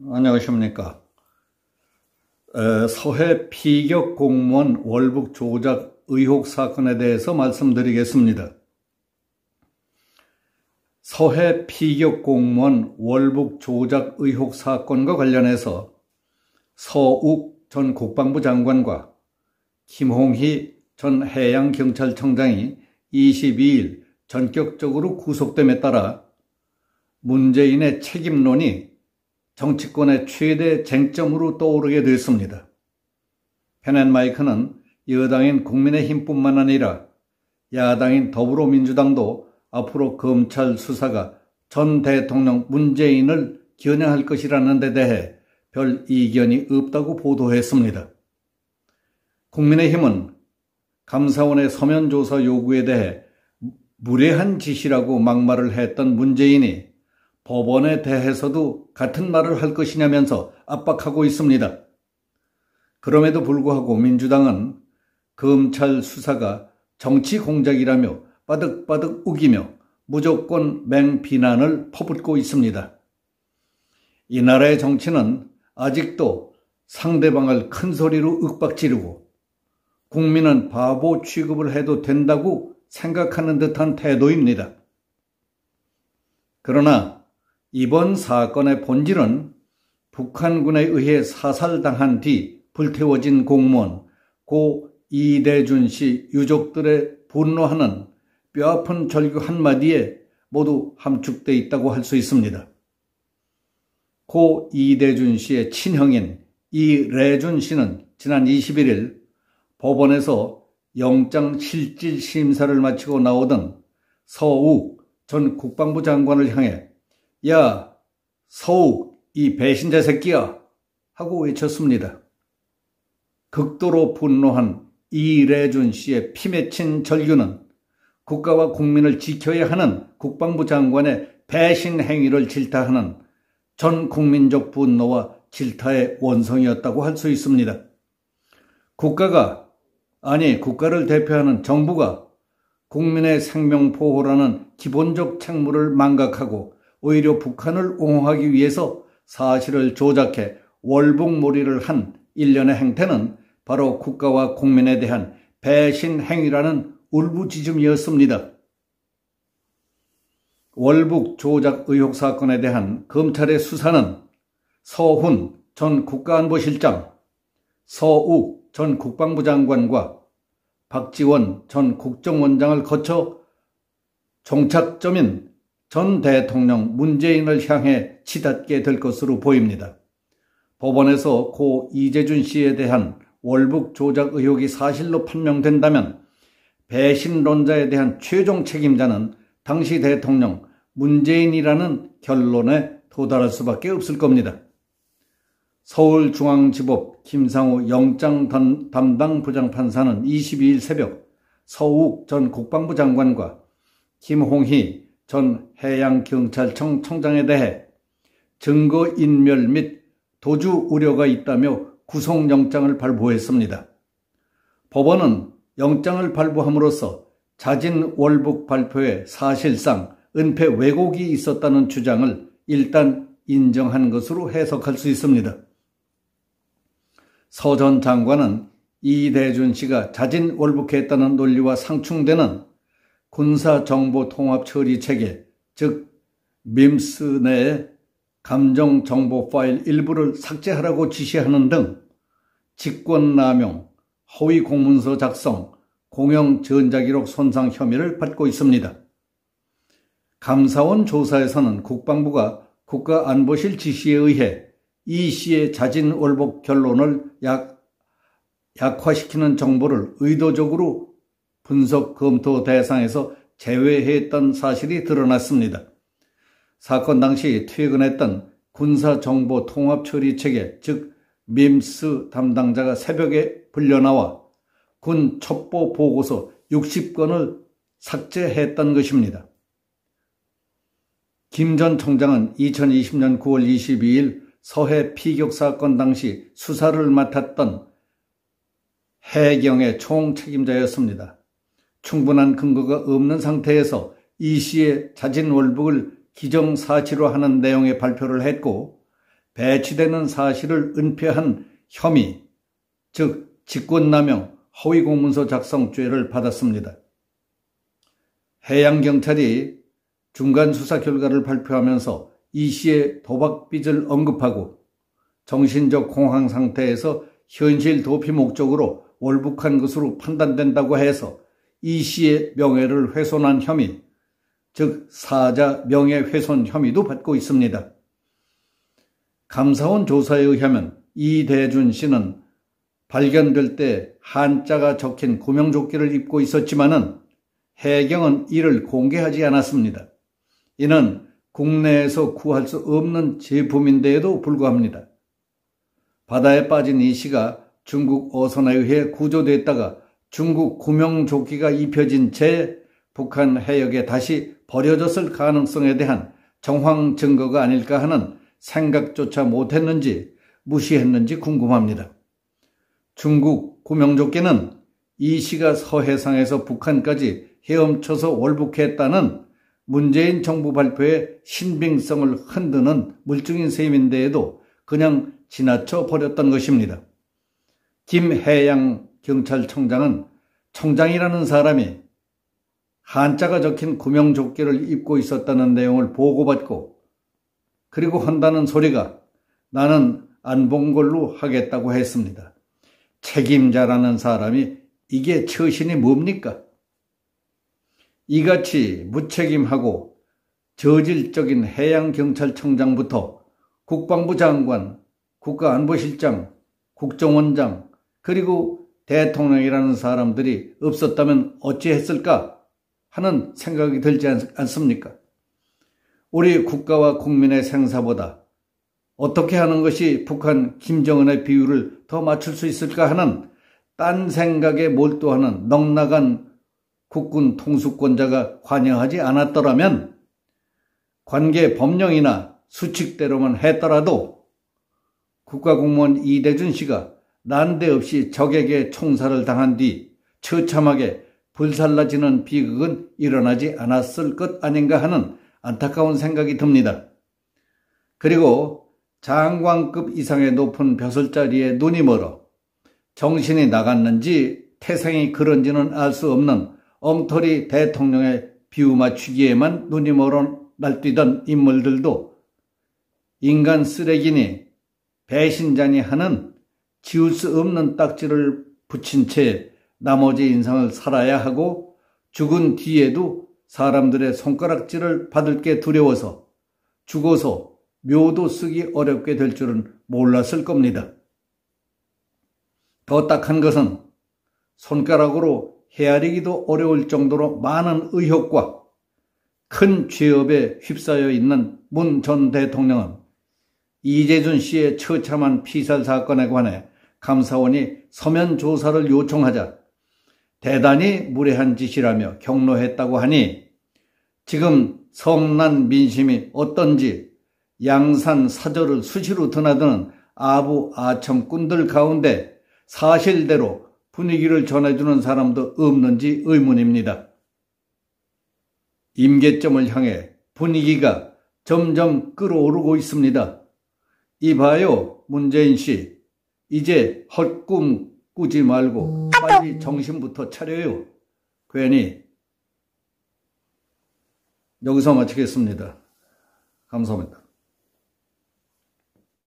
안녕하십니까. 서해 피격 공무원 월북 조작 의혹 사건에 대해서 말씀드리겠습니다. 서해 피격 공무원 월북 조작 의혹 사건과 관련해서 서욱 전 국방부 장관과 김홍희 전 해양경찰청장이 22일 전격적으로 구속됨에 따라 문재인의 책임론이 정치권의 최대 쟁점으로 떠오르게 됐습니다. 펜앤마이크는 여당인 국민의힘뿐만 아니라 야당인 더불어민주당도 앞으로 검찰 수사가 전 대통령 문재인을 겨냥할 것이라는 데 대해 별 이견이 없다고 보도했습니다. 국민의힘은 감사원의 서면 조사 요구에 대해 무례한 짓이라고 막말을 했던 문재인이 법원에 대해서도 같은 말을 할 것이냐면서 압박하고 있습니다. 그럼에도 불구하고 민주당은 검찰 수사가 정치 공작이라며 바득바득 우기며 무조건 맹비난을 퍼붓고 있습니다. 이 나라의 정치는 아직도 상대방을 큰 소리로 윽박지르고 국민은 바보 취급을 해도 된다고 생각하는 듯한 태도입니다. 그러나 이번 사건의 본질은 북한군에 의해 사살당한 뒤 불태워진 공무원 고 이대준 씨 유족들의 분노하는 뼈아픈 절규 한마디에 모두 함축되어 있다고 할 수 있습니다. 고 이대준 씨의 친형인 이래준 씨는 지난 21일 법원에서 영장 실질 심사를 마치고 나오던 서욱 전 국방부 장관을 향해 야, 서욱, 이 배신자 새끼야! 하고 외쳤습니다. 극도로 분노한 이래준 씨의 피맺힌 절규는 국가와 국민을 지켜야 하는 국방부 장관의 배신 행위를 질타하는 전 국민적 분노와 질타의 원성이었다고 할 수 있습니다. 국가를 대표하는 정부가 국민의 생명 보호라는 기본적 책무를 망각하고 오히려 북한을 옹호하기 위해서 사실을 조작해 월북몰이를 한 일련의 행태는 바로 국가와 국민에 대한 배신 행위라는 울부짖음이었습니다. 월북 조작 의혹 사건에 대한 검찰의 수사는 서훈 전 국가안보실장, 서욱 전 국방부 장관과 박지원 전 국정원장을 거쳐 종착점인 전 대통령 문재인을 향해 치닫게 될 것으로 보입니다. 법원에서 고 이대준 씨에 대한 월북 조작 의혹이 사실로 판명된다면 배신론자에 대한 최종 책임자는 당시 대통령 문재인이라는 결론에 도달할 수밖에 없을 겁니다. 서울중앙지법 김상우 영장 담당 부장판사는 22일 새벽 서욱 전 국방부 장관과 김홍희 전 해양경찰청 청장에 대해 증거인멸 및 도주 우려가 있다며 구속영장을 발부했습니다. 법원은 영장을 발부함으로써 자진 월북 발표에 사실상 은폐 왜곡이 있었다는 주장을 일단 인정한 것으로 해석할 수 있습니다. 서 전 장관은 이대준 씨가 자진 월북했다는 논리와 상충되는 군사정보통합처리체계, 즉 밈스 내에 감정정보 파일 일부를 삭제하라고 지시하는 등 직권남용, 허위공문서 작성, 공영전자기록 손상 혐의를 받고 있습니다. 감사원 조사에서는 국방부가 국가안보실 지시에 의해 이 씨의 자진 월북 결론을 약화시키는 정보를 의도적으로 분석 검토 대상에서 제외했던 사실이 드러났습니다. 사건 당시 퇴근했던 군사정보통합처리체계 즉 밈스 담당자가 새벽에 불려나와 군 첩보 보고서 60건을 삭제했던 것입니다. 김 전 청장은 2020년 9월 22일 서해 피격 사건 당시 수사를 맡았던 해경의 총책임자였습니다. 충분한 근거가 없는 상태에서 이 씨의 자진 월북을 기정사실화하는 내용의 발표를 했고 배치되는 사실을 은폐한 혐의, 즉 직권남용, 허위공문서 작성죄를 받았습니다. 해양경찰이 중간 수사 결과를 발표하면서 이 씨의 도박빚을 언급하고 정신적 공황 상태에서 현실 도피 목적으로 월북한 것으로 판단된다고 해서 이 씨의 명예를 훼손한 혐의, 즉 사자 명예훼손 혐의도 받고 있습니다. 감사원 조사에 의하면 이대준 씨는 발견될 때 한자가 적힌 구명조끼를 입고 있었지만은 해경은 이를 공개하지 않았습니다. 이는 국내에서 구할 수 없는 제품인데에도 불구합니다. 바다에 빠진 이 씨가 중국 어선에 의해 구조됐다가 중국 구명조끼가 입혀진 채 북한 해역에 다시 버려졌을 가능성에 대한 정황 증거가 아닐까 하는 생각조차 못했는지 무시했는지 궁금합니다. 중국 구명조끼는 이 씨가 서해상에서 북한까지 헤엄쳐서 월북했다는 문재인 정부 발표의 신빙성을 흔드는 물증인 셈인데에도 그냥 지나쳐 버렸던 것입니다. 김해양 경찰청장은 청장이라는 사람이 한자가 적힌 구명조끼를 입고 있었다는 내용을 보고받고 그리고 한다는 소리가 나는 안 본 걸로 하겠다고 했습니다. 책임자라는 사람이 이게 처신이 뭡니까? 이같이 무책임하고 저질적인 해양경찰청장부터 국방부 장관, 국가안보실장, 국정원장 그리고 대통령이라는 사람들이 없었다면 어찌했을까 하는 생각이 들지 않습니까? 우리 국가와 국민의 생사보다 어떻게 하는 것이 북한 김정은의 비율을 더 맞출 수 있을까 하는 딴 생각에 몰두하는 넉나간 국군 통수권자가 관여하지 않았더라면 관계 법령이나 수칙대로만 했더라도 국가공무원 이대준 씨가 난데없이 적에게 총살을 당한 뒤 처참하게 불살라지는 비극은 일어나지 않았을 것 아닌가 하는 안타까운 생각이 듭니다. 그리고 장관급 이상의 높은 벼슬자리에 눈이 멀어 정신이 나갔는지 태생이 그런지는 알 수 없는 엉터리 대통령의 비유 맞추기에만 눈이 멀어 날뛰던 인물들도 인간 쓰레기니 배신자니 하는 지울 수 없는 딱지를 붙인 채 나머지 인생을 살아야 하고 죽은 뒤에도 사람들의 손가락질을 받을 게 두려워서 죽어서 묘도 쓰기 어렵게 될 줄은 몰랐을 겁니다. 더 딱한 것은 손가락으로 헤아리기도 어려울 정도로 많은 의혹과 큰 죄업에 휩싸여 있는 문 전 대통령은 이재준 씨의 처참한 피살 사건에 관해 감사원이 서면 조사를 요청하자 대단히 무례한 짓이라며 경로했다고 하니 지금 성난 민심이 어떤지 양산 사저를 수시로 드나드는 아부 아첨꾼들 가운데 사실대로 분위기를 전해주는 사람도 없는지 의문입니다. 임계점을 향해 분위기가 점점 끌어오르고 있습니다. 이봐요, 문재인 씨. 이제 헛꿈 꾸지 말고 빨리 정신부터 차려요. 괜히. 여기서 마치겠습니다. 감사합니다.